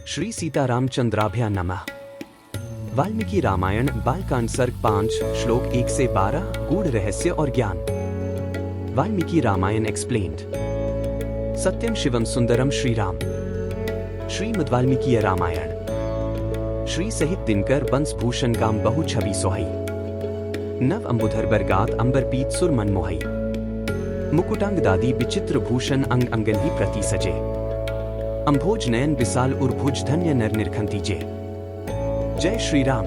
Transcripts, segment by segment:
श्री सीतारामचंद्राभ्या नमः। वाल्मीकि रामायण बालकांड सर्ग 5 श्लोक 1 से 12 गूढ़ रहस्य और ज्ञान। वाल्मीकि रामायण एक्सप्लेन्ड। सत्यम शिवम सुंदरम श्री राम। श्रीमद् वाल्मीकि रामायण। श्री सहित दिनकर बंस भूषण काम बहु छवि सोहई। नव अंबुधर बरगात अंबर पीत सुर मन मोहई। मुकुटांग दादी विचित्र भूषण अंग अंगन ही प्रति सजे। अंभोज नयन विशाल उर्भुज धन्य नर निरखंती जे। जय श्री राम।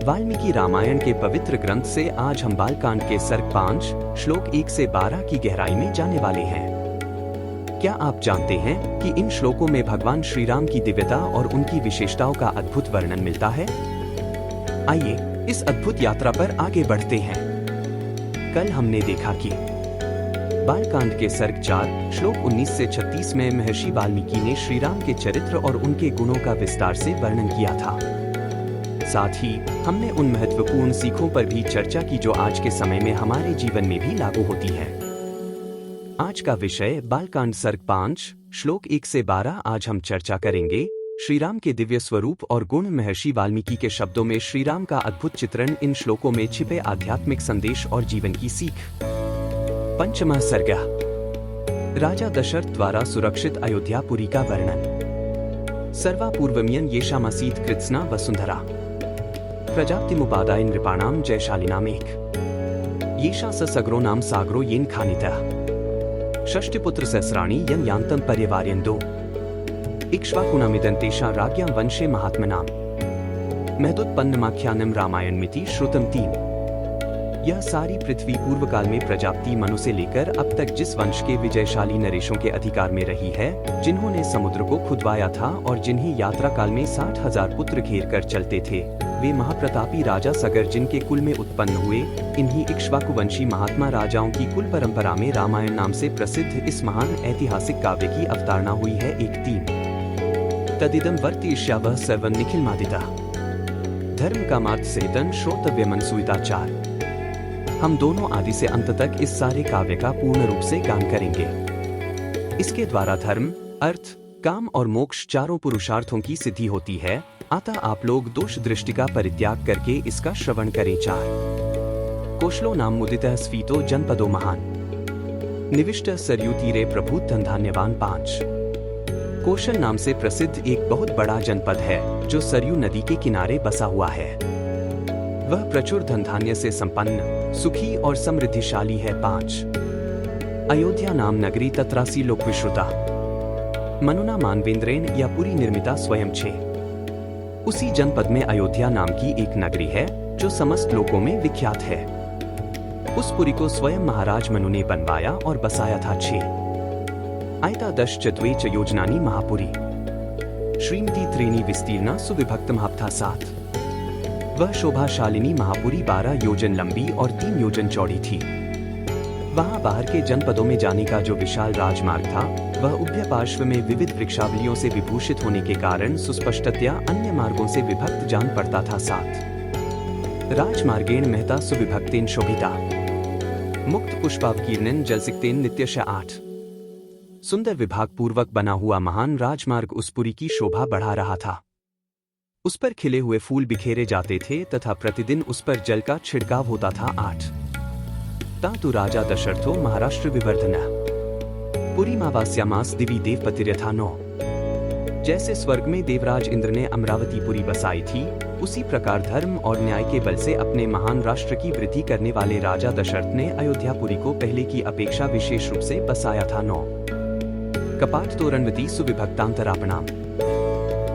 वाल्मीकि रामायण के पवित्र ग्रंथ से आज हम बालकांड के सर्ग 5 श्लोक 1 से 12 की गहराई में जाने वाले हैं। क्या आप जानते हैं कि इन श्लोकों में भगवान श्री राम की दिव्यता और उनकी विशेषताओं का अद्भुत वर्णन मिलता है? आइए इस अद्भुत यात्रा पर आगे बढ़ते हैं। कल हमने देखा कि बालकांड के सर्ग 4 श्लोक 19 से 36 में महर्षि वाल्मीकि ने श्री राम के चरित्र और उनके गुणों का विस्तार से वर्णन किया था। साथ ही हमने उन महत्वपूर्ण सीखों पर भी चर्चा की जो आज के समय में हमारे जीवन में भी लागू होती है। आज का विषय बालकांड सर्ग 5 श्लोक 1 से 12। आज हम चर्चा करेंगे श्री राम के दिव्य स्वरूप और गुण। महर्षि वाल्मीकि के शब्दों में श्री राम का अद्भुत चित्रण, इन श्लोकों में छिपे आध्यात्मिक संदेश और जीवन की सीख। पंचमः सर्ग। राजा दशरथ द्वारा सुरक्षित अयोध्यापुरी का वर्णन। सर्वापूर्वमियन येषामासीत् कृत्स्ना वसुंधरा। प्रजाप्तिमुपादाय नृपाणां जयशालिनामेक। येषा स सगरो नाम सागरो येन खानितः। षष्टिपुत्र सहस्राणि यन यान्तं पर्यवार्यन्दो। इक्ष्वाकुणामिदन्तेषां राज्ञां वंशे महात्मनाम्। महदुत्पन्नमाख्यानं रामायणमिति श्रुतं तीन। यह सारी पृथ्वी पूर्व काल में प्रजाप्ति मनु से लेकर अब तक जिस वंश के विजयशाली नरेशों के अधिकार में रही है, जिन्होंने समुद्र को खुदवाया था और जिन्हें यात्रा काल में 60,000 पुत्र घेर कर चलते थे, वे महाप्रतापी राजा सगर जिनके कुल में उत्पन्न हुए, इन्हीं इक्ष्वाकुवंशी महात्मा राजाओं की कुल परंपरा में रामायण नाम से प्रसिद्ध इस महान ऐतिहासिक काव्य की अवतारणा हुई है। 1:3 तदिदं वर्तयिष्यावः सर्वं निखिलमादितः। धर्म कामार्थ सहितं श्रोतव्यमनसूयिताचार। हम दोनों आदि से अंत तक इस सारे काव्य का पूर्ण रूप से गान करेंगे। इसके द्वारा धर्म, अर्थ, काम और मोक्ष चारों पुरुषार्थों की सिद्धि होती है। अतः आप लोग दोष दृष्टि का परित्याग करके इसका श्रवण करें। 4 कोशलो नाम मुदितः स्फीतो जनपदो महान। निविष्ट सरयू तीरे प्रभुत धन्धान्यवान। 5 कौशल नाम से प्रसिद्ध एक बहुत बड़ा जनपद है जो सरयू नदी के किनारे बसा हुआ है। वह प्रचुर धनधान्य से संपन्न, सुखी और समृद्धिशाली है। 5 अयोध्या नाम नगरी तत्रासी लोक विश्रुता। मनुना मानवेंद्रेन या पुरी निर्मिता स्वयं 6 उसी जनपद में अयोध्या नाम की एक नगरी है जो समस्त लोकों में विख्यात है। उस पुरी को स्वयं महाराज मनु ने बनवाया और बसाया था। 6 आयता 10 चत्वे च योजनानी महापुरी। श्रीमती त्रीणी विस्तीर्णा सुविभक्त महाप्था 7 वह शोभाशालिनी महापुरी 12 योजन लंबी और 3 योजन चौड़ी थी। वहां बाहर के जनपदों में जाने का जो विशाल राजमार्ग था, वह उभय पार्श्व में विविध वृक्षावलियों से विभूषित होने के कारण सुस्पष्टतया अन्य मार्गों से विभक्त जान पड़ता था। 7 राजमार्गेण महता सुविभक्तेन शोभिता। मुक्त पुष्पावकीर्णन जलसिक्तेन नित्यश। 8 सुंदर विभाग पूर्वक बना हुआ महान राजमार्ग उस पुरी की शोभा बढ़ा रहा था। उस पर खिले हुए फूल बिखेरे जाते थे तथा प्रतिदिन उस पर जल का छिड़काव होता था। 8 तातु राजा दशरथो महाराष्ट्र विवर्धन। पुरी मावास्यामास दिवी देवपतिर्यथा। 9 जैसे स्वर्ग में देवराज इंद्र ने अमरावतीपुरी बसाई थी, उसी प्रकार धर्म और न्याय के बल से अपने महान राष्ट्र की वृद्धि करने वाले राजा दशरथ ने अयोध्यापुरी को पहले की अपेक्षा विशेष रूप से बसाया था। 9 कपाट तोरणवती सुविभक्तांतरापणाम।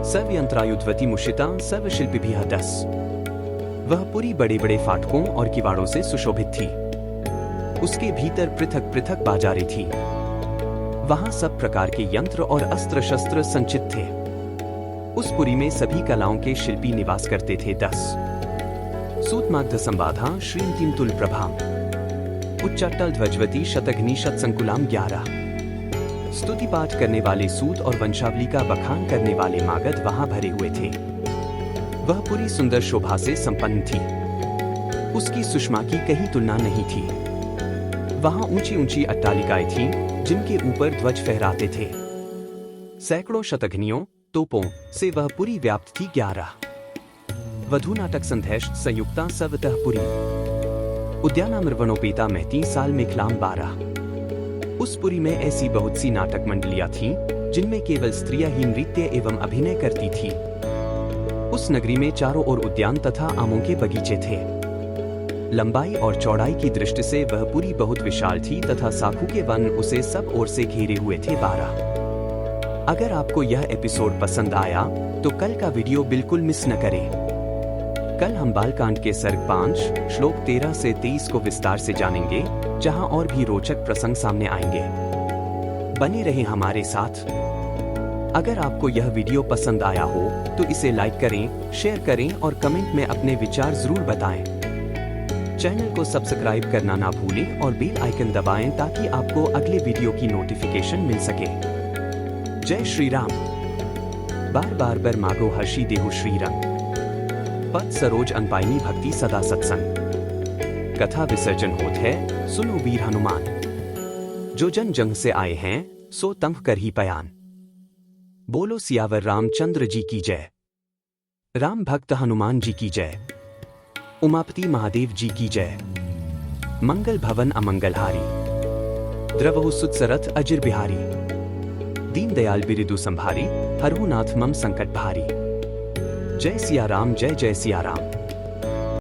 सर्वयंत्रायुधवती मुषिता सर्वशिल्पिभिः। 10 वह पुरी बड़े बड़े फाटकों और किवाड़ों से सुशोभित थी। उसके भीतर पृथक पृथक बाजारें थी। वहां सब प्रकार के यंत्र और अस्त्र शस्त्र संचित थे। उस पुरी में सभी कलाओं के शिल्पी निवास करते थे। 10 सूतमाग्ध संबाधा श्रीमतीम तुल प्रभाम। उच्चाटल ध्वजवती शतघ्नि शतसंकुलाम। 11 स्तुति पाठ करने वाले सूत और वंशावली का बखान करने वाले मागध वहां भरे हुए थे। वह पूरी सुंदर शोभा से संपन्न थी। उसकी सुषमा की कहीं तुलना नहीं थी। वहां ऊंची ऊंची अट्टालिकाएं थीं, जिनके ऊपर ध्वज फहराते थे। सैकड़ों शतघ्नियों तोपों से वह पुरी व्याप्त थी 11 वधु नाटक संधेश संयुक्ता सवतः पुरी उद्यानामृवनोपेता महती साल में खलाम 12 उस पुरी में ऐसी बहुत सी नाटक मंडलियां थीं जिनमें केवल स्त्रियां ही नृत्य एवं अभिनय करती थी। उस नगरी में चारों ओर उद्यान तथा आमों के बगीचे थे। लंबाई और चौड़ाई की दृष्टि से वह पुरी बहुत विशाल थी तथा साखू के वन उसे सब ओर से घेरे हुए थे 12। अगर आपको यह एपिसोड पसंद आया तो कल का वीडियो बिल्कुल मिस न करें। कल हम बालकांड के सर्ग 5 श्लोक 13 से 23 को विस्तार से जानेंगे, जहां और भी रोचक प्रसंग सामने आएंगे। बने रहें हमारे साथ। अगर आपको यह वीडियो पसंद आया हो तो इसे लाइक करें, शेयर करें और कमेंट में अपने विचार जरूर बताएं। चैनल को सब्सक्राइब करना ना भूलें और बेल आइकन दबाएं ताकि आपको अगले वीडियो की नोटिफिकेशन मिल सके। जय श्री राम। बार बार बर मागो हर्षी देहु श्री रंग पद सरोज अनपाइनी भक्ति सदा सत्संग। कथा विसर्जन होत है सुनो वीर हनुमान। जो जन जंग से आए हैं सो तंग कर ही पयान। बोलो सियावर रामचंद्र जी की जय। राम भक्त हनुमान जी की जय। उमापति महादेव जी की जय। मंगल भवन अमंगलहारी द्रवहु सुतसरथ अजिर बिहारी। दीन दयाल बिरिदु संभारी हरहु नाथ मम संकट भारी। जय सिया राम जय जय सिया राम।